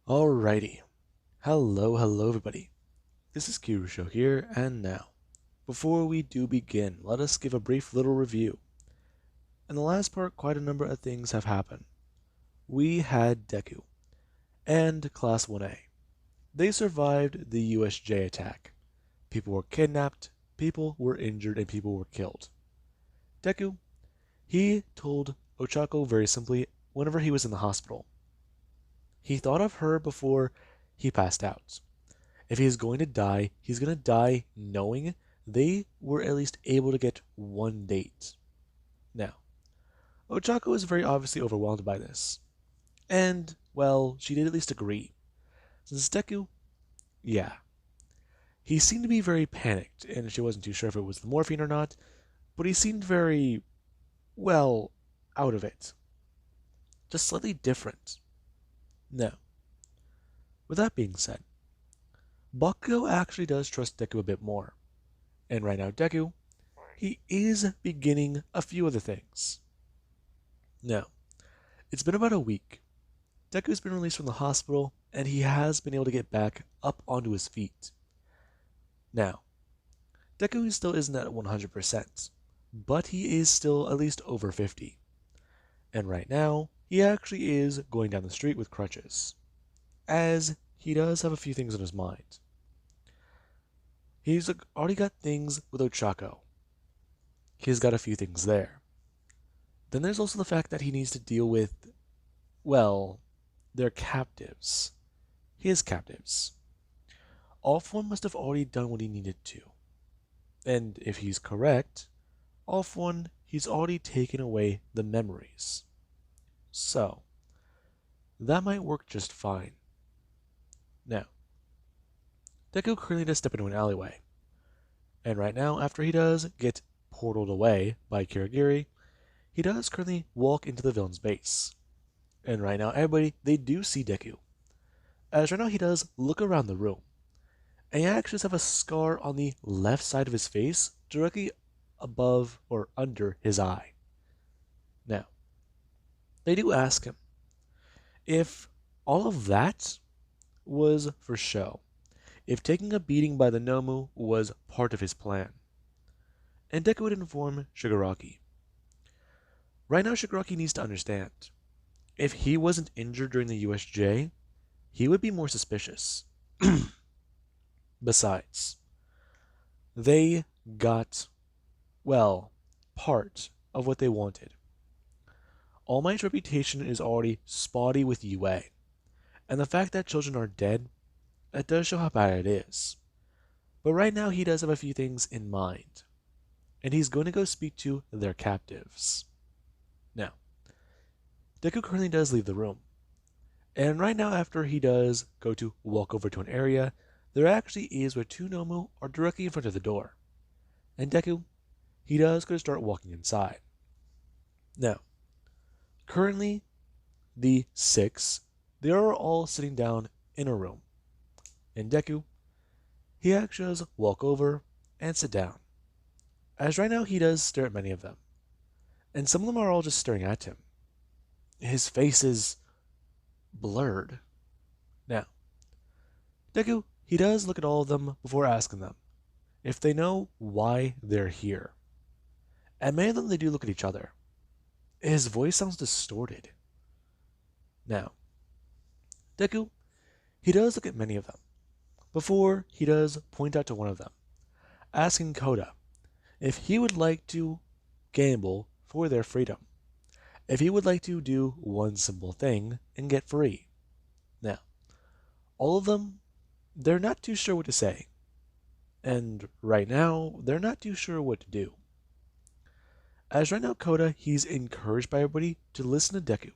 Alrighty. Hello everybody. This is Kirishima here, and now, before we do begin, let us give a brief little review. In the last part, quite a number of things have happened. We had Deku and Class 1A. They survived the USJ attack. People were kidnapped, people were injured, and people were killed. Deku, he told Ochako very simply whenever he was in the hospital. He thought of her before he passed out. If he's going to die, he's going to die knowing they were at least able to get one date. Now, Ochako is very obviously overwhelmed by this. And, well, she did at least agree. Since Deku, yeah. He seemed to be very panicked, and she wasn't too sure if it was the morphine or not, but he seemed very, well, out of it. Just slightly different. Now, with that being said, Bakugo actually does trust Deku a bit more. And right now, Deku, he is beginning a few other things. Now, it's been about a week. Deku's been released from the hospital, and he has been able to get back up onto his feet. Now, Deku still isn't at 100%, but he is still at least over 50. And right now, he actually is going down the street with crutches, as he does have a few things on his mind. He's already got things with Ochako. He's got a few things there. Then there's also the fact that he needs to deal with, well, their captives. His captives. All for One must have already done what he needed to. And if he's correct, All for One, he's already taken away the memories. So, that might work just fine. Now, Deku currently does step into an alleyway. And right now, after he does get portaled away by Kirigiri, he does currently walk into the villain's base. And right now, everybody, they do see Deku. As right now, he does look around the room. And he actually does have a scar on the left side of his face, directly above or under his eye. Now, they do ask him if all of that was for show. If taking a beating by the Nomu was part of his plan. And Deku would inform Shigaraki. Right now, Shigaraki needs to understand. If he wasn't injured during the USJ, he would be more suspicious. Besides, they got, well, part of what they wanted. All Might's reputation is already spotty with UA, and the fact that children are dead, that does show how bad it is. But right now he does have a few things in mind, and he's going to go speak to their captives. Now, Deku currently does leave the room, and right now after he does go to walk over to an area, there actually is where two Nomu are directly in front of the door. And Deku, he does go to start walking inside. Now, currently, the six, they are all sitting down in a room. And Deku, he actually does walk over and sit down. As right now he does stare at many of them. And some of them are all just staring at him. His face is blurred. Now, Deku, he does look at all of them before asking them if they know why they're here. And many of them, they do look at each other. His voice sounds distorted. Now, Deku, he does look at many of them before he does point out to one of them, asking Koda if he would like to gamble for their freedom, if he would like to do one simple thing and get free. Now, all of them, they're not too sure what to say, and right now, they're not too sure what to do. As right now, Koda, he's encouraged by everybody to listen to Deku,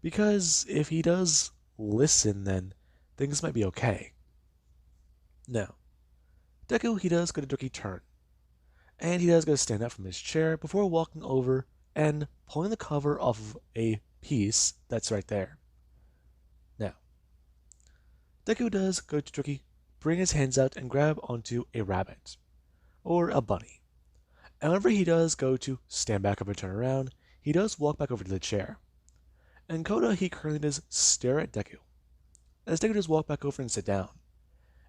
because if he does listen, then things might be okay. Now, Deku, he does go to Doki turn, and he does go to stand up from his chair before walking over and pulling the cover off of a piece that's right there. Now, Deku does go to Doki, bring his hands out and grab onto a rabbit, or a bunny. And whenever he does go to stand back up and turn around, he does walk back over to the chair. And Koda, he currently does stare at Deku. as Deku just walked back over and sit down,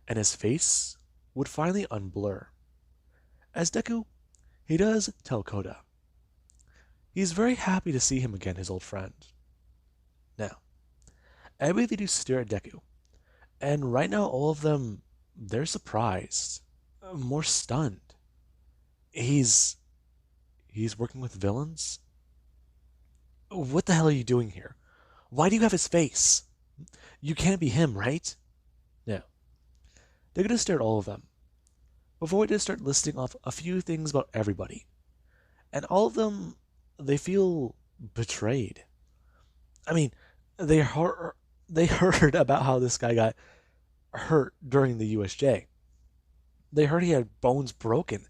and his face would finally unblur. As Deku, he does tell Koda. He's very happy to see him again, his old friend. Now, everybody do stare at Deku, and right now all of them, they're surprised, more stunned. He's working with villains? What the hell are you doing here? Why do you have his face? You can't be him, right? No. They're gonna stare at all of them. Before we just start listing off a few things about everybody. And all of them, they feel betrayed. I mean, they heard about how this guy got hurt during the USJ. They heard he had bones broken.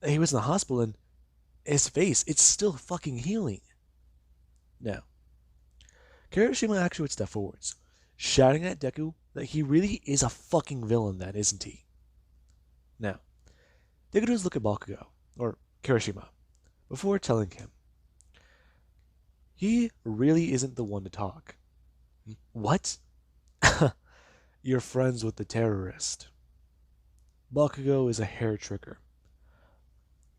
He was in the hospital and his face, it's still fucking healing. Now, Kirishima actually would step forwards, shouting at Deku that he really is a fucking villain, that isn't he? Now, Deku does look at Bakugo, or Kirishima, before telling him, he really isn't the one to talk. What? You're friends with the terrorist. Bakugo is a hair trigger.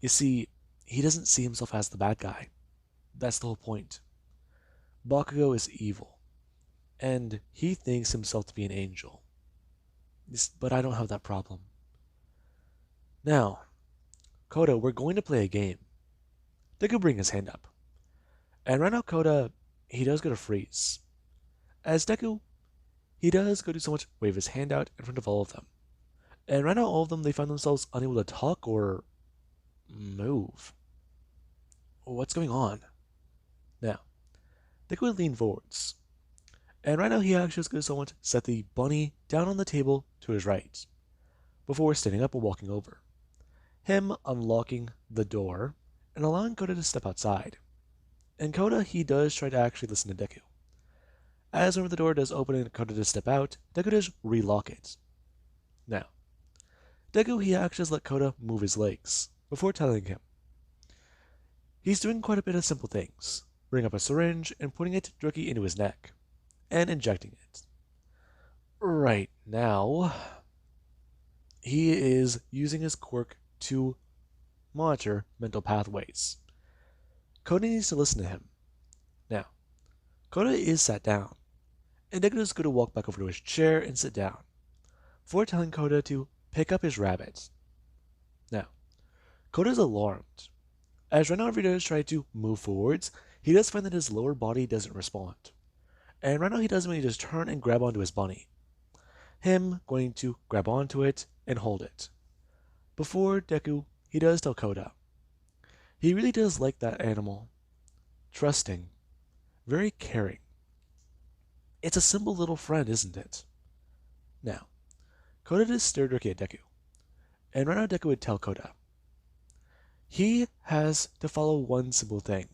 You see, he doesn't see himself as the bad guy. That's the whole point. Bakugo is evil, and he thinks himself to be an angel. But I don't have that problem. Now, Koda, we're going to play a game. Deku bring his hand up. And right now Koda, he does go to freeze. As Deku, he does go to so much wave his hand out in front of all of them. And right now all of them, they find themselves unable to talk or move. What's going on? Now, Deku would lean forwards. And right now he actually is going to somewhat set the bunny down on the table to his right, before standing up and walking over. Him unlocking the door and allowing Koda to step outside. And Koda, he does try to actually listen to Deku. As whenever the door does open and Koda does step out, Deku does relock it. Now, Deku, he actually does let Koda move his legs, before telling him. He's doing quite a bit of simple things, bringing up a syringe and putting it directly into his neck, and injecting it. Right now, he is using his quirk to monitor mental pathways. Koda needs to listen to him. Now, Koda is sat down, and Deku is going to walk back over to his chair and sit down, before telling Koda to pick up his rabbit. Now, Koda is alarmed, as right now if he does try to move forwards, he does find that his lower body doesn't respond. And right now he does immediately just turn and grab onto his bunny. Him going to grab onto it and hold it. Before Deku, he does tell Koda. He really does like that animal. Trusting. Very caring. It's a simple little friend, isn't it? Now, Koda just stared directly at Deku. And right now Deku would tell Koda. He has to follow one simple thing.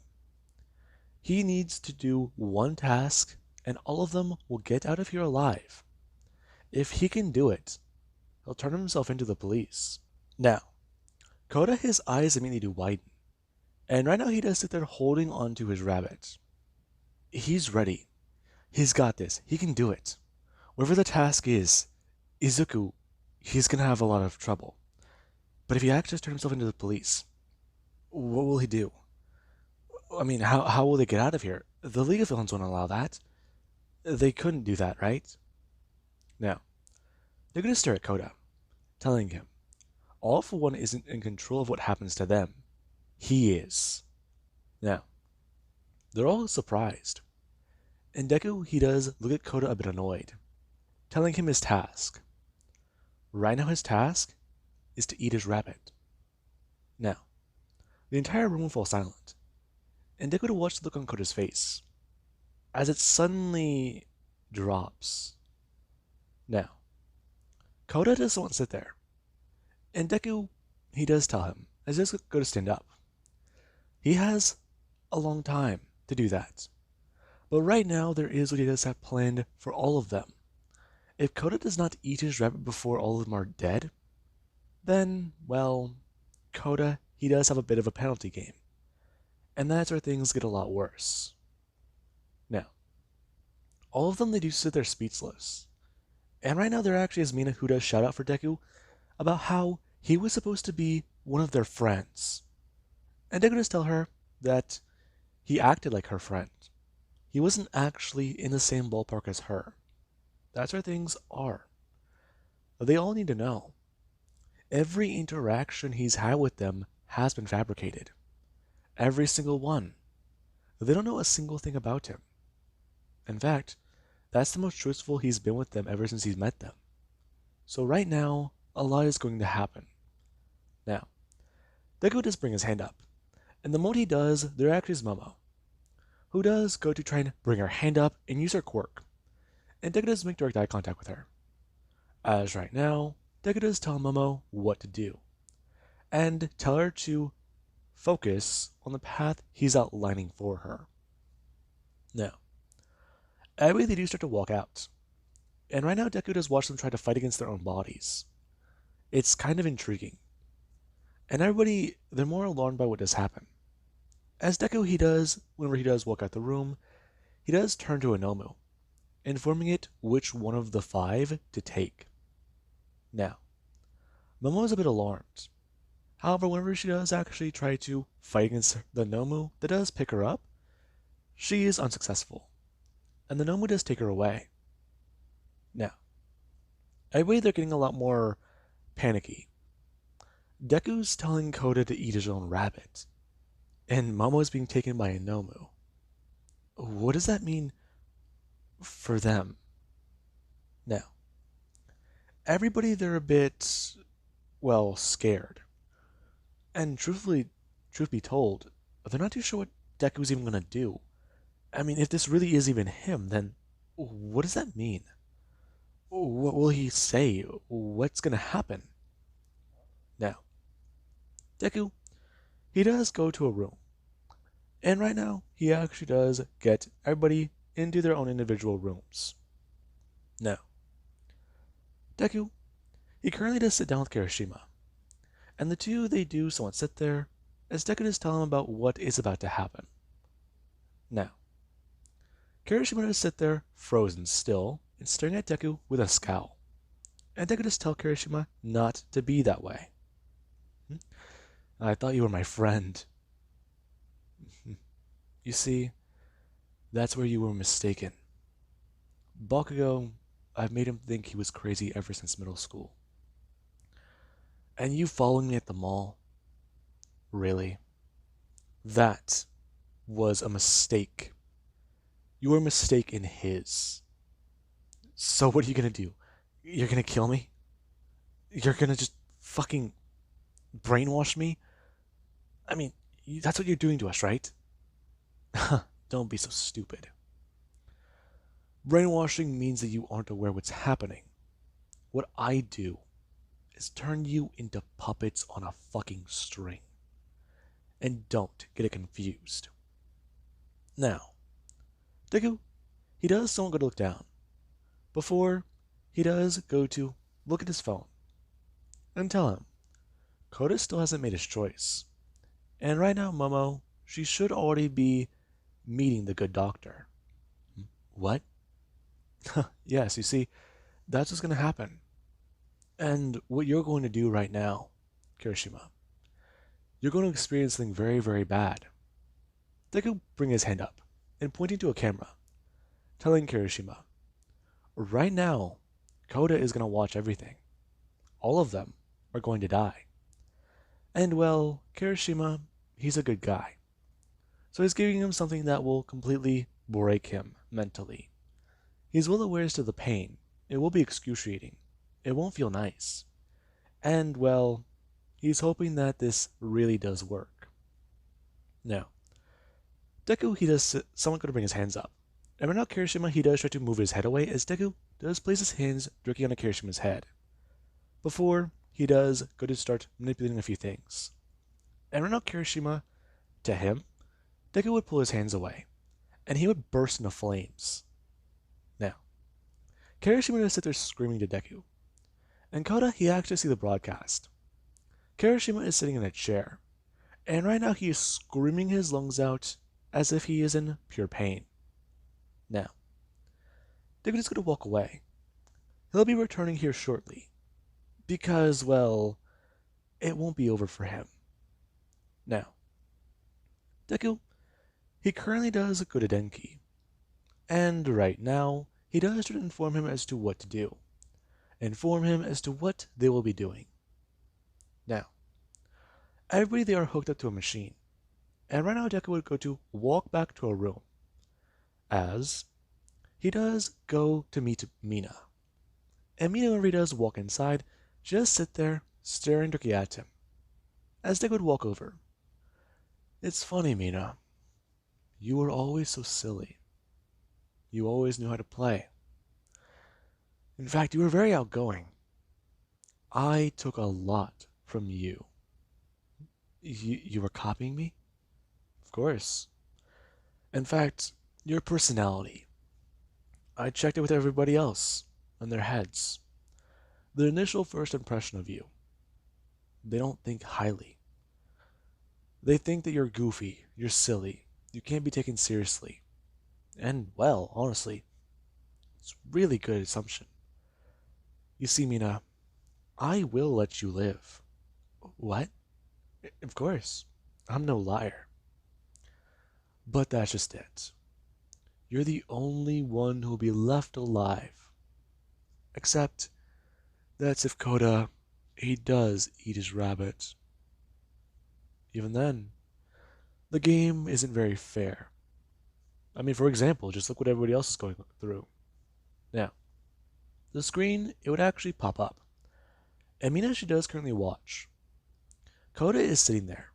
He needs to do one task, and all of them will get out of here alive. If he can do it, he'll turn himself into the police. Now, Koda, his eyes immediately do widen, and right now he does sit there holding onto his rabbit. He's ready. He's got this. He can do it. Whatever the task is, Izuku, he's gonna have a lot of trouble. But if he actually turns himself into the police, what will he do? I mean, how will they get out of here? The League of Villains won't allow that. They couldn't do that, right? Now, they're going to stare at Koda, telling him, All for One isn't in control of what happens to them. He is. Now, they're all surprised. And Deku, he does look at Koda a bit annoyed, telling him his task. Right now his task is to eat his rabbit. Now, the entire room will fall silent, and Deku would watch the look on Koda's face, as it suddenly drops. Now, Koda doesn't want to sit there, and Deku, he does tell him, as he does go to stand up. He has a long time to do that, but right now there is what he does have planned for all of them. If Koda does not eat his rabbit before all of them are dead, then, well, Koda, he does have a bit of a penalty game, and that's where things get a lot worse. Now, all of them, they do sit there speechless, And right now there actually is Mina who does shout out for Deku about how he was supposed to be one of their friends. And Deku does tell her that he acted like her friend. He wasn't actually in the same ballpark as her. That's where things are. They all need to know. Every interaction he's had with them has been fabricated. Every single one. They don't know a single thing about him. In fact, that's the most truthful he's been with them ever since he's met them. So right now, a lot is going to happen. Now, Deku does bring his hand up, and the moment he does, there actually is Momo, who does go to try and bring her hand up and use her quirk, and Deku does make direct eye contact with her. As right now, Deku does tell Momo what to do, and tell her to focus on the path he's outlining for her. Now, everybody they do start to walk out, and right now Deku does watch them try to fight against their own bodies. It's kind of intriguing. And everybody, they're more alarmed by what does happen. As Deku, whenever he does walk out the room, he does turn to Inomu, informing it which one of the 5 to take. Now, Momo is a bit alarmed. However, whenever she does actually try to fight against the Nomu that does pick her up, she is unsuccessful, and the Nomu does take her away. Now, everybody they're getting a lot more panicky. Deku's telling Koda to eat his own rabbit, and Momo is being taken by a Nomu. What does that mean for them? Now, everybody they're a bit, well, scared. And truth be told, they're not too sure what Deku's even gonna do. I mean, if this really is even him, then what does that mean? What will he say? What's gonna happen? Now, Deku, he does go to a room. And right now, he actually does get everybody into their own individual rooms. Now, Deku, he currently does sit down with Kirishima. And the two, they do somewhat sit there, as Deku does tell him about what is about to happen. Now, Kirishima does sit there, frozen still, and staring at Deku with a scowl. And Deku does tell Kirishima not to be that way. I thought you were my friend. You see, that's where you were mistaken. Bakugo, I've made him think he was crazy ever since middle school. And you following me at the mall? Really? That was a mistake. You were a mistake in his. So what are you gonna do? You're gonna kill me? You're gonna just fucking brainwash me? I mean, that's what you're doing to us, right? Don't be so stupid. Brainwashing means that you aren't aware what's happening. What I do is turn you into puppets on a fucking string. And don't get it confused. Now, Deku, he does somewhat go to look down. Before, he does go to look at his phone. And tell him, Koda still hasn't made his choice. And right now, Momo, she should already be meeting the good doctor. What? Yes, you see, that's what's going to happen. And what you're going to do right now, Kirishima, you're going to experience something very, very bad. Deku bring his hand up and pointing to a camera, telling Kirishima, right now, Koda is going to watch everything. All of them are going to die. And well, Kirishima, he's a good guy. So he's giving him something that will completely break him mentally. He's well aware as to the pain. It will be excruciating. It won't feel nice. And well, he's hoping that this really does work. Now, Deku, he does somewhat go to bring his hands up. And right now, Kirishima, he does try to move his head away as Deku does place his hands directly on Kirishima's head. Before, he does go to start manipulating a few things. And right now, Kirishima, to him, Deku would pull his hands away, and he would burst into flames. Now, Kirishima would sit there screaming to Deku, and Koda, he actually see the broadcast. Kirishima is sitting in a chair, and right now he is screaming his lungs out as if he is in pure pain. Now, Deku is going to walk away, He'll be returning here shortly, because, well, it won't be over for him. Now, Deku, he currently does go to Denki, and right now, he does try to inform him as to what to do, inform him as to what they will be doing. Now, everybody they are hooked up to a machine, and right now Deku would go to walk back to a room, as he does go to meet Mina. And Mina, whenever he does walk inside, just sit there, staring directly at him, as Deku would walk over. It's funny, Mina. You were always so silly. You always knew how to play. In fact, you were very outgoing. I took a lot from you. You were copying me? Of course. In fact, your personality. I checked it with everybody else, in their heads. The initial first impression of you. They don't think highly. They think that you're goofy, you're silly, you can't be taken seriously. And, well, honestly, it's a really good assumption. You see, Mina, I will let you live. What? Of course. I'm no liar. But that's just it. You're the only one who'll be left alive. Except that's if Koda, he does eat his rabbit. Even then, the game isn't very fair. I mean, for example, just look what everybody else is going through. Now, the screen, it would actually pop up. And Mina, she does currently watch. Koda is sitting there,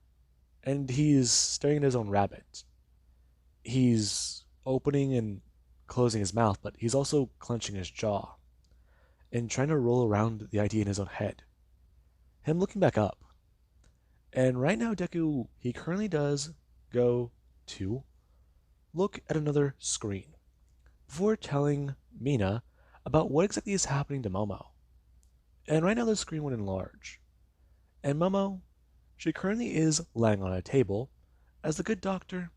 and he's staring at his own rabbit. He's opening and closing his mouth, but he's also clenching his jaw and trying to roll around the idea in his own head. Him looking back up. And right now, Deku, he currently does go to look at another screen before telling Mina about what exactly is happening to Momo. And right now, the screen would enlarge. And Momo, she currently is lying on a table, as the good doctor,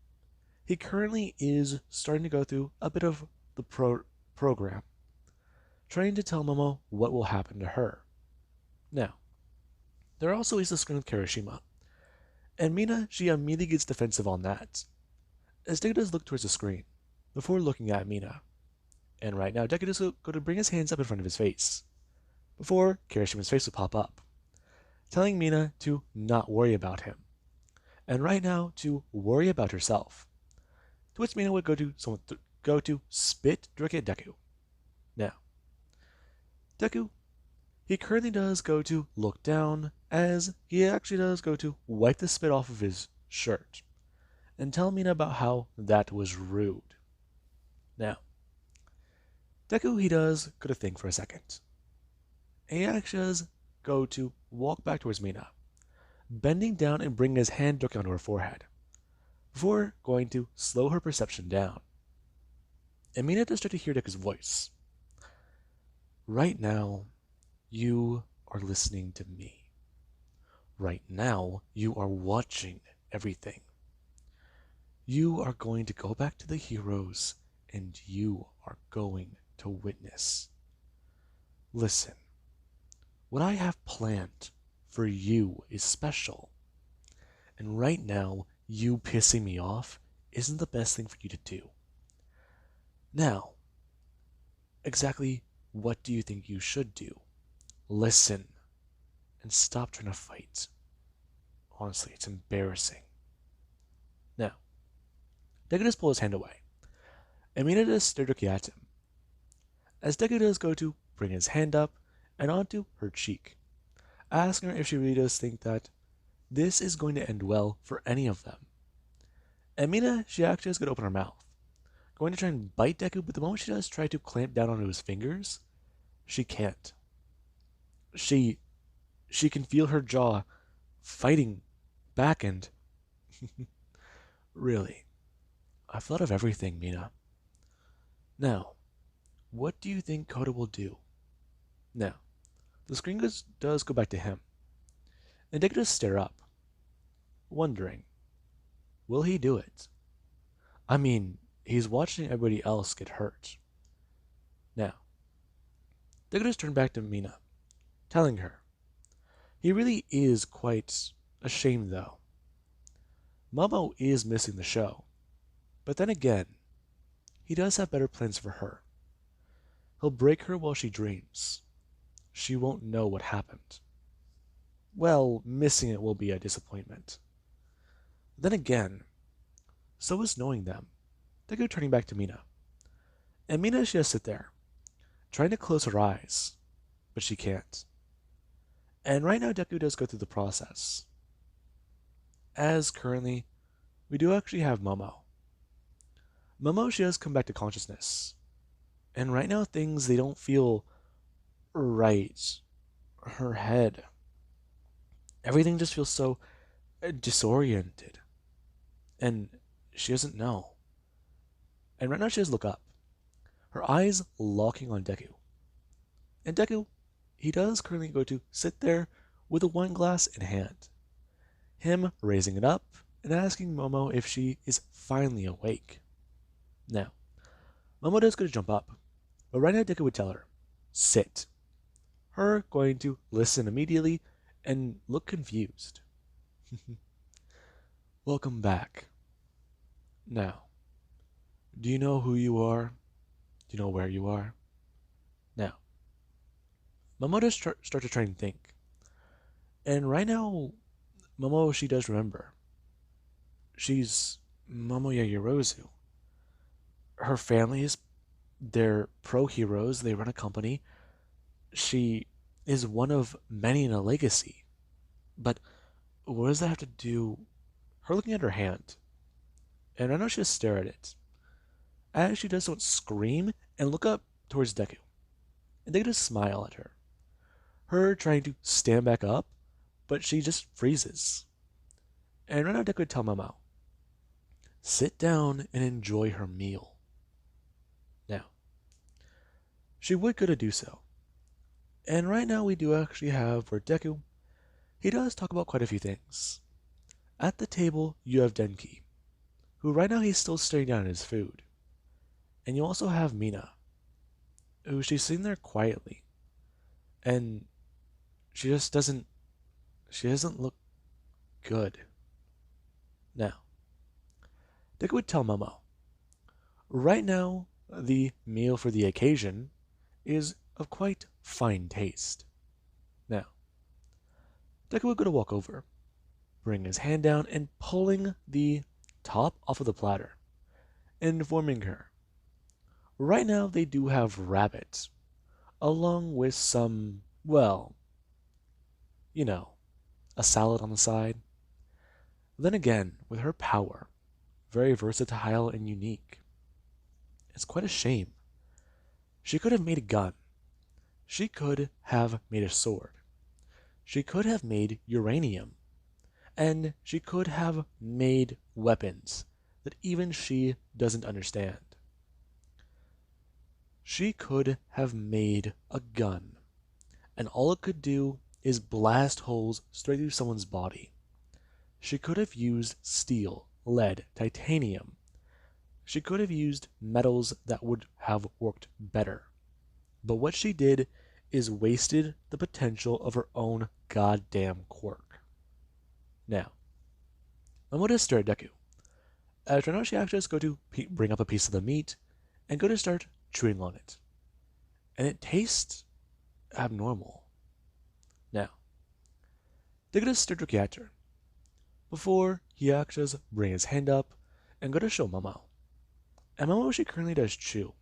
he currently is starting to go through a bit of the program, trying to tell Momo what will happen to her. Now, there also is the screen with Kirishima, and Mina, she immediately gets defensive on that, as Deku does look towards the screen, before looking at Mina. And right now, Deku does go to bring his hands up in front of his face, before Kirishima's face would pop up, telling Mina to not worry about him, and right now to worry about herself. To which Mina would go to spit directly at Deku. Now, Deku, he currently does go to look down, as he actually does go to wipe the spit off of his shirt, and tell Mina about how that was rude. Now, Deku, he does go to think for a second. And he actually does go to walk back towards Mina, bending down and bringing his hand directly onto her forehead, before going to slow her perception down. And Mina does start to hear Deku's voice. Right now, you are listening to me. Right now, you are watching everything. You are going to go back to the heroes, and you are going to witness. Listen, what I have planned for you is special. And right now, you pissing me off isn't the best thing for you to do. Now, exactly what do you think you should do? Listen, and stop trying to fight. Honestly, it's embarrassing. Now, Deku does pull his hand away, and Mina does stare directly at him, as Deku does go to bring his hand up and onto her cheek, asking her if she really does think that this is going to end well for any of them. And Mina, she actually is going to open her mouth, going to try and bite Deku, but the moment she does try to clamp down onto his fingers, she can't. She can feel her jaw fighting back, and really, I've thought of everything, Mina. Now, what do you think Koda will do? Now, the screen does go back to him, and Deku does stare up, wondering, will he do it? I mean, he's watching everybody else get hurt. Now, Deku just turned back to Mina, telling her. He really is quite ashamed, though. Momo is missing the show, but then again, he does have better plans for her. He'll break her while she dreams. She won't know what happened. Well, missing it will be a disappointment. Then again, so is knowing them. Deku turning back to Mina. And Mina just sit there, trying to close her eyes, but she can't. And right now Deku does go through the process. As currently, we do actually have Momo. Momo, she has come back to consciousness. And right now things, they don't feel right. Her head. Everything just feels so disoriented. And she doesn't know. And right now she does look up. Her eyes locking on Deku. And Deku, he does currently go to sit there with a wine glass in hand. Him raising it up and asking Momo if she is finally awake. Now, Momo does go to jump up, but right now Deku would tell her, sit. Her going to listen immediately and look confused. Welcome back. Now, do you know who you are? Do you know where you are? Now, Momo does start to try and think. And right now, Momo, she does remember. She's Momo Yaoyorozu. Her family is, they're pro-heroes, they run a company. She is one of many in a legacy. But what does that have to do? Her looking at her hand. And I know she just stare at it. As she does, don't scream and look up towards Deku. And they just smile at her. Her trying to stand back up, but she just freezes. And right now Deku would tell Momo, sit down and enjoy her meal. Now, she would go to do so. And right now we do actually have where Deku, he does talk about quite a few things. At the table, you have Denki, who right now he's still staring down at his food. And you also have Mina, who she's sitting there quietly. And she doesn't look good. Now, Deku would tell Momo, right now, the meal for the occasion is of quite fine taste. Now, Deku would go to walk over, bring his hand down and pulling the top off of the platter, informing her, right now they do have rabbit, along with some, well, you know, a salad on the side. Then again, with her power, very versatile and unique. It's quite a shame. She could have made a gun. She could have made a sword. She could have made uranium. And she could have made weapons that even she doesn't understand. She could have made a gun. And all it could do is blast holes straight through someone's body. She could have used steel, lead, titanium. She could have used metals that would have worked better. But what she did is wasted the potential of her own goddamn quirk. Now, I'm going to stare at Deku. As right now she actually just go to bring up a piece of the meat and go to start chewing on it. And it tastes abnormal. Now, Deku just stare directly at her before he actually just bring his hand up and go to show Momo. And Momo, she currently does chew.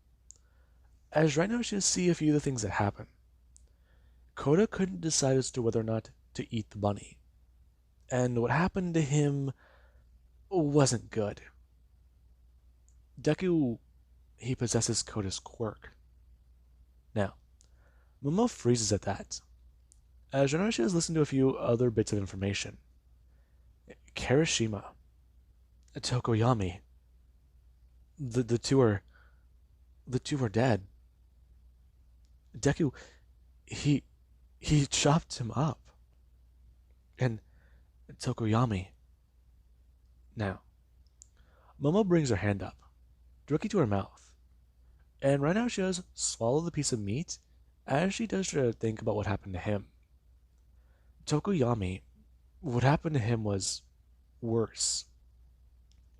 As right now she does see a few of the things that happen. Koda couldn't decide as to whether or not to eat the bunny. And what happened to him wasn't good. Deku, he possesses Koda's quirk. Now, Momo freezes at that. As right now she has listened to a few other bits of information. Kirishima, Tokoyami, the two are dead. Deku, he chopped him up. And Tokoyami. Now, Momo brings her hand up, directly to her mouth. And right now she does swallow the piece of meat As she does try to think about what happened to him, Tokoyami, what happened to him was worse.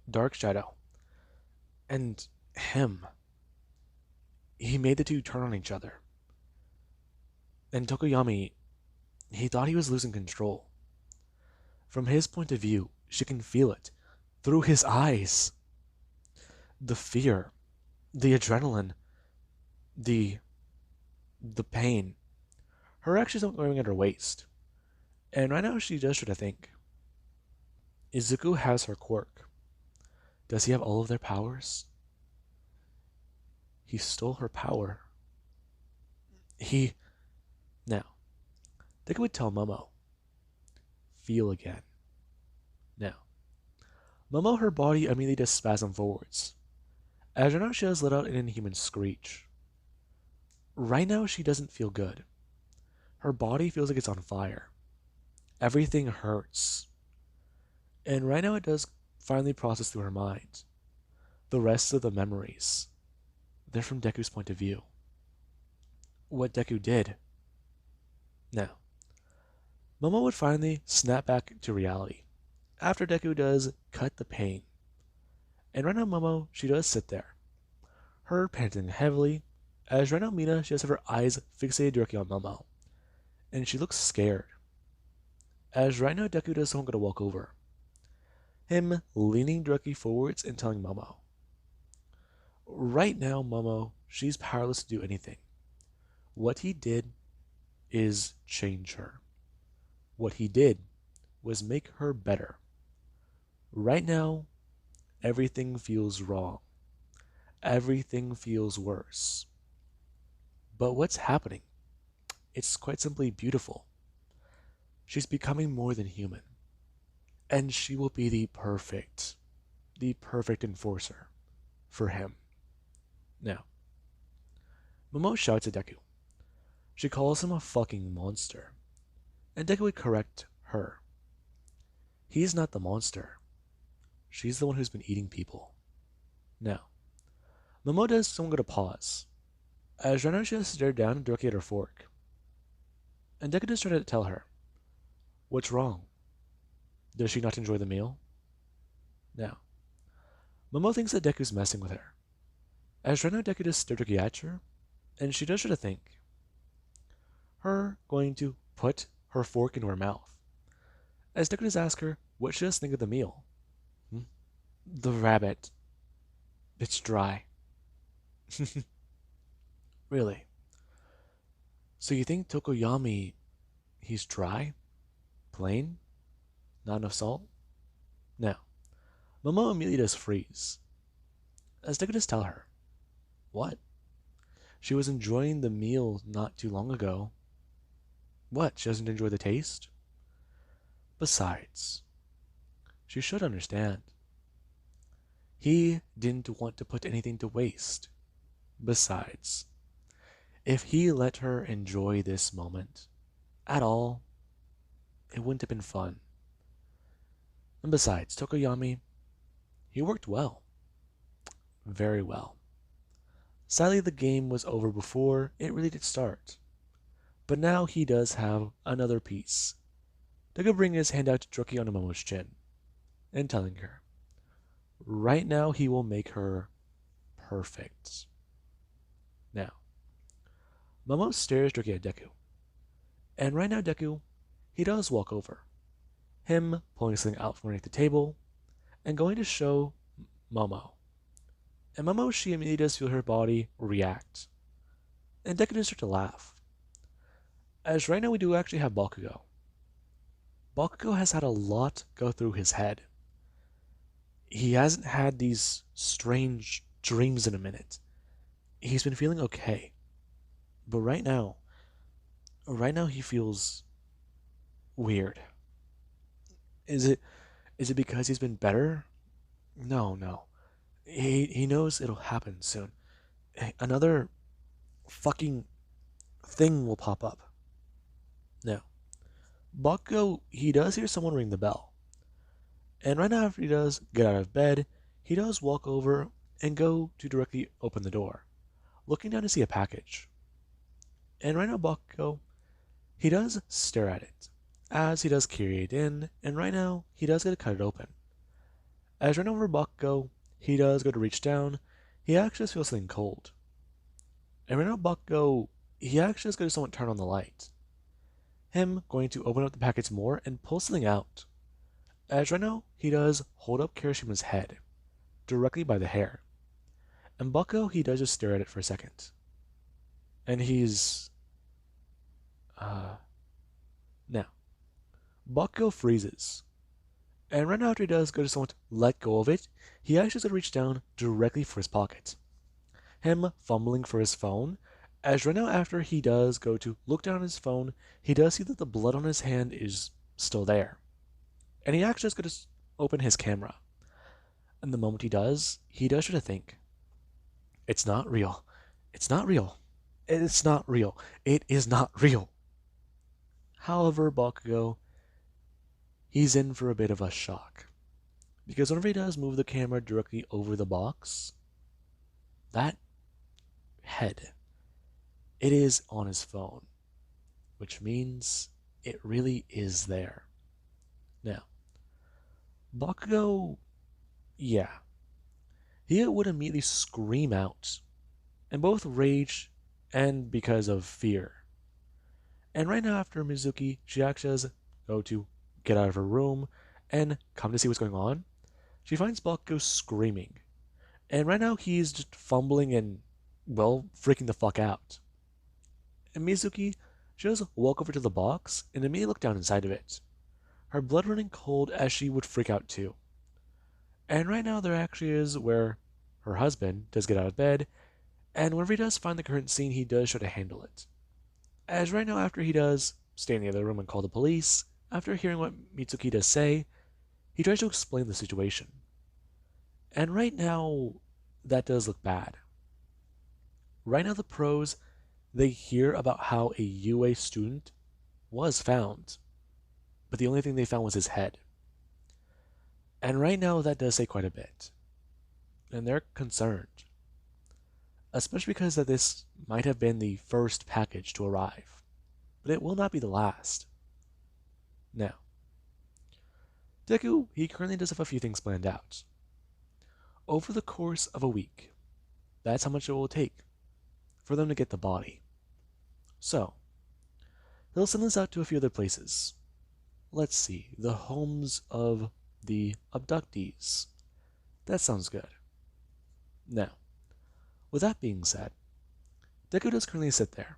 Dark Shadow and him, he made the two turn on each other. And Tokoyami, he thought he was losing control. From his point of view, she can feel it through his eyes. The fear, the adrenaline, the the pain. Her actions are going at her waist. And right now she does try to think. Izuku has her quirk. Does he have all of their powers? He stole her power. He... Now, Deku would tell Momo, feel again. Now, Momo, her body immediately does spasm forwards. As right now she has let out an inhuman screech. Right now she doesn't feel good. Her body feels like it's on fire. Everything hurts. And right now it does finally process through her mind. The rest of the memories, they're from Deku's point of view. What Deku did. Now, Momo would finally snap back to reality after Deku does cut the pain. And right now Momo, she does sit there, her panting heavily, as right now Mina, she does have her eyes fixated directly on Momo, and she looks scared. As right now Deku does someone gonna walk over, him leaning directly forwards and telling Momo. Right now Momo, she's powerless to do anything. What he did is change her. What he did was make her better. Right now, everything feels wrong. Everything feels worse. But what's happening? It's quite simply beautiful. She's becoming more than human. And she will be the perfect enforcer for him. Now, Momo shouts at Deku. She calls him a fucking monster. And Deku would correct her. He's not the monster. She's the one who's been eating people. Now, Momo does someone go to pause, as Renner just stared down directly at her fork. And Deku just started to tell her, what's wrong? Does she not enjoy the meal? Now, Momo thinks that Deku's messing with her, as Renner Deku just stared directly at her, and she does try to think. Her going to put her fork into her mouth, as Deku just asks her what she does think of the meal. The rabbit. It's dry. Really? So you think Tokoyami, he's dry? Plain? Not enough salt? Now, Momo immediately does freeze. As Deku just tell her, what? She was enjoying the meal not too long ago. What, she doesn't enjoy the taste? Besides, she should understand. He didn't want to put anything to waste. Besides, if he let her enjoy this moment at all, it wouldn't have been fun. And besides, Tokoyami, he worked well. Very well. Sadly, the game was over before it really did start. But now he does have another piece. Deku bringing his hand out directly onto Momo's chin and telling her, right now he will make her perfect. Now, Momo stares directly at Deku. And right now Deku, he does walk over. Him pulling something out from underneath the table and going to show Momo. And Momo, she immediately does feel her body react. And Deku does start to laugh. As right now we do actually have Bakugo. Bakugo has had a lot go through his head. He hasn't had these strange dreams in a minute. He's been feeling okay. But right now he feels weird. Is it because he's been better? No. He knows it'll happen soon. Another fucking thing will pop up. Now, Bakugo, he does hear someone ring the bell. And right now after he does get out of bed, he does walk over and go to directly open the door, looking down to see a package. And right now Bakugo, he does stare at it, as he does carry it in, and right now he does get to cut it open. As right now for Bakugo, he does go to reach down, he actually just feels something cold. And right now Bakugo, he actually is going to somewhat turn on the light. Him going to open up the package more and pull something out. As right now, he does hold up Kirishima's head, directly by the hair. And Bakugo, he does just stare at it for a second. And he's... Now, Bakugo freezes. And right now after he does go to somewhat let go of it, he actually is going to reach down directly for his pocket. Him fumbling for his phone, as right now after he does go to look down at his phone, he does see that the blood on his hand is still there. And he actually is going to open his camera. And the moment he does try to think. It's not real. It's not real. It's not real. It is not real. However, Bakugo, he's in for a bit of a shock. Because whenever he does move the camera directly over the box, that head, it is on his phone. Which means it really is there. Now, Bakugo, yeah, he would immediately scream out, in both rage and because of fear. And right now, after Mizuki, she actually does go to get out of her room and come to see what's going on. She finds Bakugo screaming. And right now, he's just fumbling and, well, freaking the fuck out. And Mizuki, she does walk over to the box and immediately look down inside of it. Her blood running cold as she would freak out too. And right now, there actually is where her husband does get out of bed, and whenever he does find the current scene, he does try to handle it. As right now, after he does stay in the other room and call the police, after hearing what Mitsuki does say, he tries to explain the situation. And right now, that does look bad. Right now, the pros, they hear about how a UA student was found, but the only thing they found was his head. And right now, that does say quite a bit. And they're concerned. Especially because that this might have been the first package to arrive. But it will not be the last. Now, Deku, he currently does have a few things planned out. Over the course of a week, that's how much it will take for them to get the body. So, he'll send this out to a few other places. Let's see, the homes of the abductees. That sounds good. Now, with that being said, Deku does currently sit there.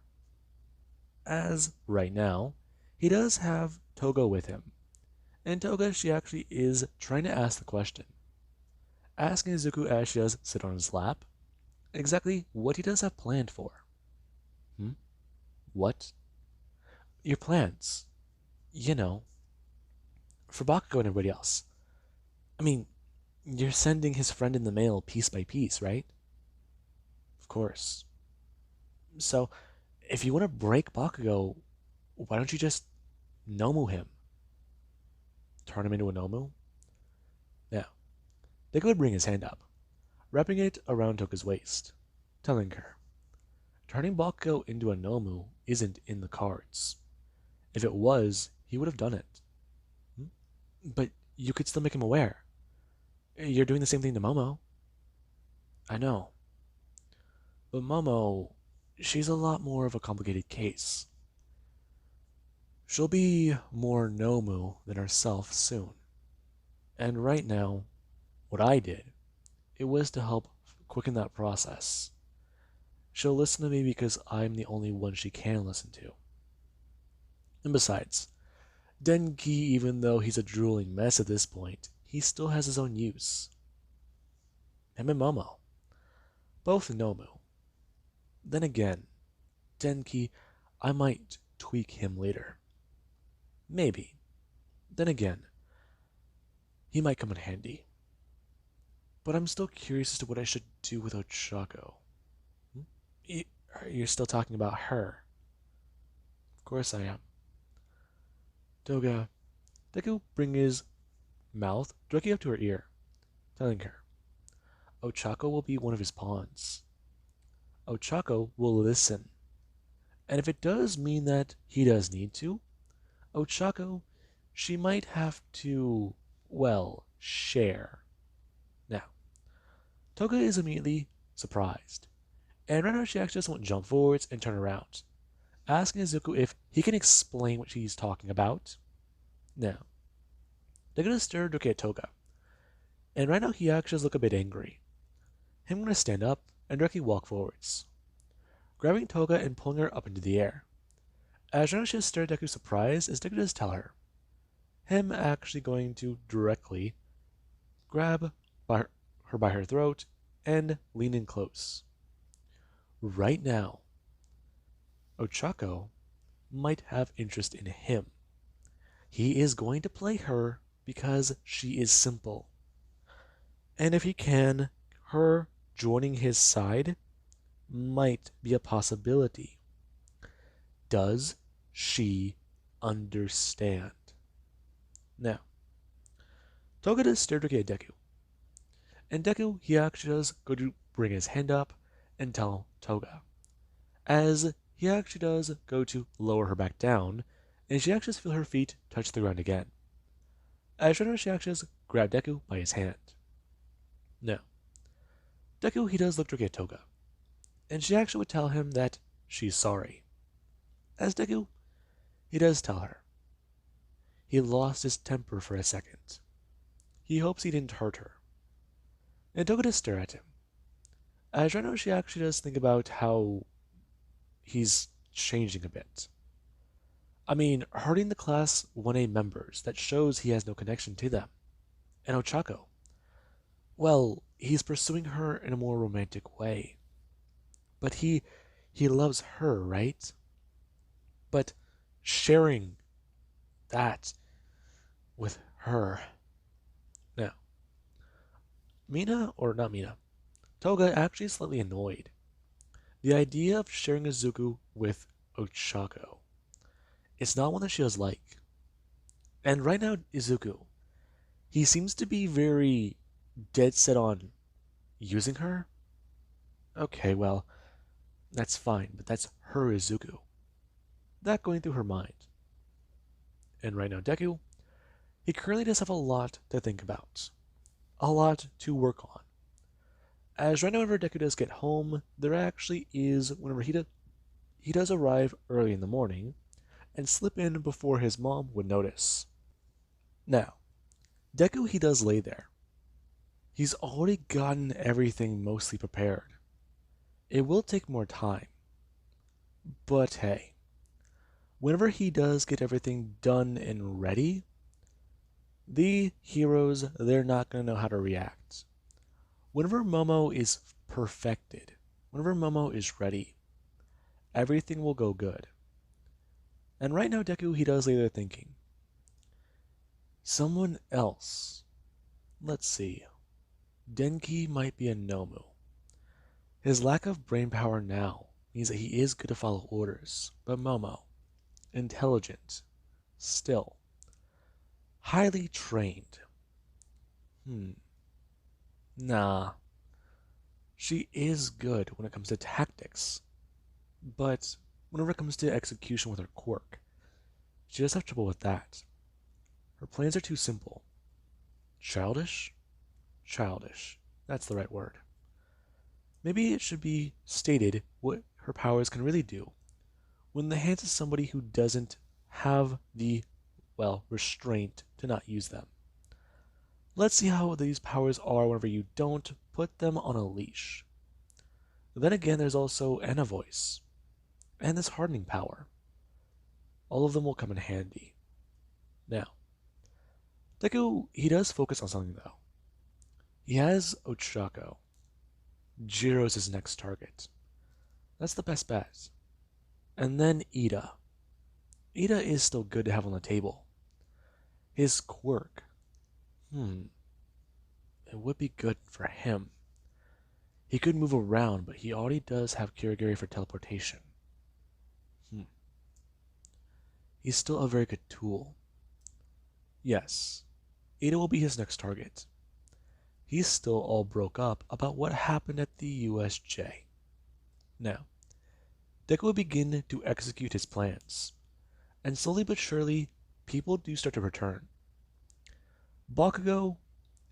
As, right now, he does have Toga with him. And Toga, she actually is trying to ask the question. Asking Izuku as she does sit on his lap, exactly what he does have planned for. What? Your plans. You know, for Bakugo and everybody else. I mean, you're sending his friend in the mail piece by piece, right? Of course. So, if you want to break Bakugo, why don't you just Nomu him? Turn him into a Nomu? Now, Deku would bring his hand up, wrapping it around Toka's waist, telling her, turning Bakugo into a Nomu isn't in the cards. If it was, he would have done it. But you could still make him aware. You're doing the same thing to Momo. I know. But Momo, she's a lot more of a complicated case. She'll be more Nomu than herself soon. And right now, what I did, it was to help quicken that process. She'll listen to me because I'm the only one she can listen to. And besides, Denki, even though he's a drooling mess at this point, he still has his own use. Him and Momo, both Nomu. Then again, Denki, I might tweak him later. Maybe. Then again, he might come in handy. But I'm still curious as to what I should do with Ochako. You're still talking about her. Of course I am. Deku bring his mouth directly up to her ear, telling her, Ochako will be one of his pawns. Ochako will listen. And if it does mean that he does need to, Ochako, she might have to, well, share. Now, Toga is immediately surprised, and right now she actually just won't jump forwards and turn around, asking Izuku if he can explain what she's talking about. Now, they're gonna stare directly at Toga, and right now he actually does look a bit angry. Him gonna stand up and directly walk forwards, grabbing Toga and pulling her up into the air. As right now she just stares at Deku surprised as Deku does tell her. Him actually going to directly grab her by her throat and lean in close. Right now, Ochako might have interest in him. He is going to play her because she is simple. And if he can, her joining his side might be a possibility. Does she understand? Now, Toga does stare directly at Deku. And Deku, he actually does go to bring his hand up and tell Toga. As he actually does go to lower her back down, and she actually does feel her feet touch the ground again. As she actually does grab Deku by his hand. Now, Deku, he does look directly at Toga, and she actually would tell him that she's sorry. As Deku, he does tell her. He lost his temper for a second. He hopes he didn't hurt her. And Toga does stare at him. As right now she actually does think about how he's changing a bit. I mean, hurting the Class 1A members, that shows he has no connection to them. And Ochako, well, he's pursuing her in a more romantic way. But he loves her, right? But sharing that with her. Now, Mina, or not Mina, Toga actually is slightly annoyed. The idea of sharing Izuku with Ochako. It's not one that she does like. And right now, Izuku, he seems to be very dead set on using her. Okay, well, that's fine, but that's her Izuku. That going through her mind. And right now, Deku, he currently does have a lot to think about. A lot to work on. As right now, whenever Deku does get home, there actually is, whenever he does arrive early in the morning, and slip in before his mom would notice. Now, Deku, he does lay there. He's already gotten everything mostly prepared. It will take more time. But hey, whenever he does get everything done and ready, the heroes, they're not going to know how to react. Whenever Momo is perfected, whenever Momo is ready, everything will go good. And right now, Deku, he does lay there thinking. Someone else. Let's see. Denki might be a Nomu. His lack of brain power now means that he is good to follow orders, but Momo, intelligent, still, highly trained. Nah. She is good when it comes to tactics, but whenever it comes to execution with her quirk, she does have trouble with that. Her plans are too simple. Childish? Childish. That's the right word. Maybe it should be stated what her powers can really do when in the hands of somebody who doesn't have the, well, restraint to not use them. Let's see how these powers are whenever you don't put them on a leash. Then again, there's also Anna voice, and this hardening power. All of them will come in handy. Now, Deku, he does focus on something though. He has Ochako. Jiro's his next target. That's the best bet. And then Ida. Ida is still good to have on the table. His quirk. It would be good for him. He could move around, but he already does have Kirigiri for teleportation. He's still a very good tool. Yes, Ida will be his next target. He's still all broke up about what happened at the USJ. Now, Deku would begin to execute his plans, and slowly but surely, people do start to return. Bakugo,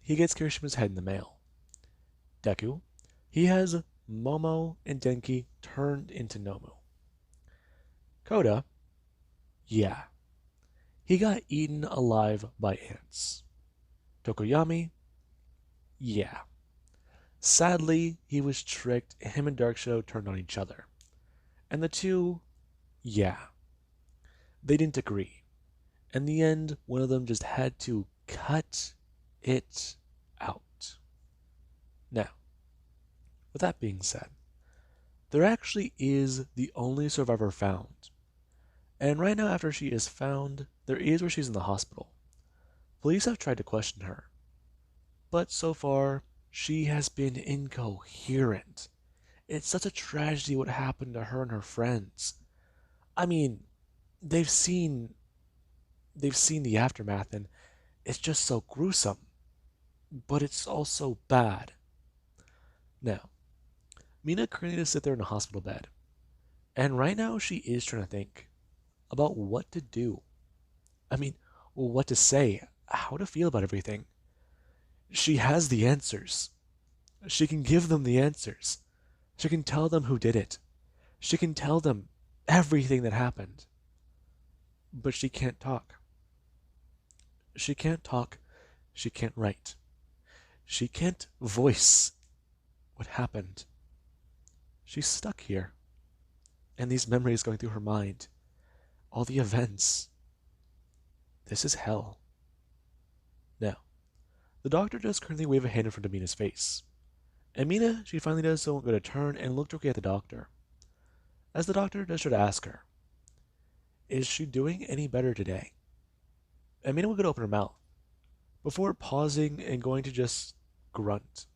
he gets Kirishima's head in the mail. Deku, he has Momo and Denki turned into Nomu. Koda, yeah, he got eaten alive by ants. Tokoyami, yeah. Sadly, he was tricked, and him and Dark Shadow turned on each other. And the two, yeah, they didn't agree. In the end, one of them just had to cut it out. Now, with that being said, there actually is the only survivor found. And right now, after she is found, there is where she's in the hospital. Police have tried to question her, but so far, she has been incoherent. It's such a tragedy what happened to her and her friends. I mean, they've seen they've seen the aftermath and it's just so gruesome, but it's also bad. Now, Mina currently just sit there in a hospital bed, and right now she is trying to think about what to do. I mean, what to say, how to feel about everything. She has the answers. She can give them the answers. She can tell them who did it. She can tell them everything that happened. But she can't talk. She can't talk. She can't write. She can't voice what happened. She's stuck here. And these memories going through her mind. All the events. This is hell. Now, the doctor does currently wave a hand in front of Mina's face. And Mina, she finally does so, going to turn and look directly at the doctor. As the doctor does try to ask her, is she doing any better today? And Mina would go to open her mouth, before pausing and going to just grunt.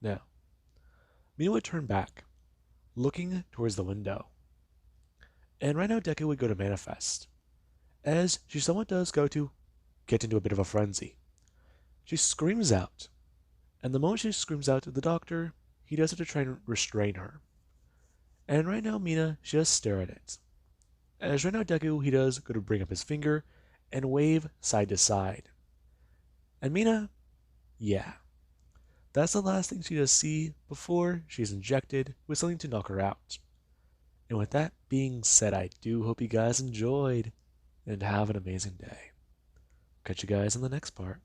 Now, Mina would turn back, looking towards the window. And right now Deku would go to manifest, as she somewhat does go to get into a bit of a frenzy. She screams out, and the moment she screams out, the doctor, he does it to try and restrain her. And right now Mina, she does stare at it. As right now Deku, he does go to bring up his finger and wave side to side. And Mina, yeah, that's the last thing she does see before she's injected with something to knock her out. And with that being said, I do hope you guys enjoyed and have an amazing day. Catch you guys in the next part.